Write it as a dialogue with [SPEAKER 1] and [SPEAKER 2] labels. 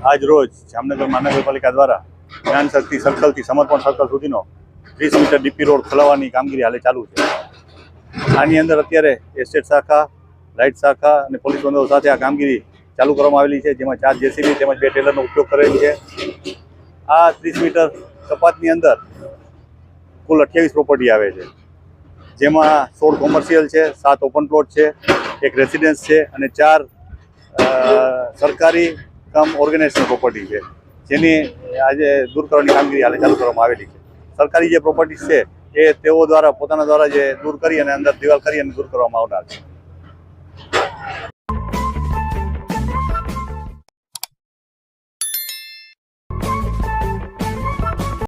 [SPEAKER 1] આજ રોજ જામનગર મહાનગરપાલિકા દ્વારા જ્ઞાન શક્તિ સર્કલથી સમર્પણ સર્કલ સુધીનો 30 મીટર ડીપી રોડ ખોલાવવાની કામગીરી હાલે ચાલુ છે। આની અંદર અત્યારે એસ્ટેટ શાખા, લાઇટ શાખા અને પોલીસ બંદોબસ્ત સાથે આ કામગીરી ચાલુ કરવામાં આવેલી છે, જેમાં 4 જેસીબી તેમજ 2 ટેલરનો ઉપયોગ કરેલ છે। આ 30 મીટર કપાતની અંદર કુલ 28 પ્રોપર્ટી આવે છે, જેમાં 16 કોમર્શિયલ છે, 7 ઓપન પ્લોટ છે, 1 રેસિડેન્સ છે અને 4 સરકારી ઓર્ગેનાઇઝેશન પ્રોપર્ટી છે, જેની આજે દૂર કરવાની કામગીરી હાલે ચાલુ કરવામાં આવેલી છે। સરકારી જે પ્રોપર્ટી છે એ તેઓ દ્વારા પોતાના દ્વારા જે દૂર કરી અને અંદર દિવાલ કરી અને દૂર કરવામાં આવનાર છે।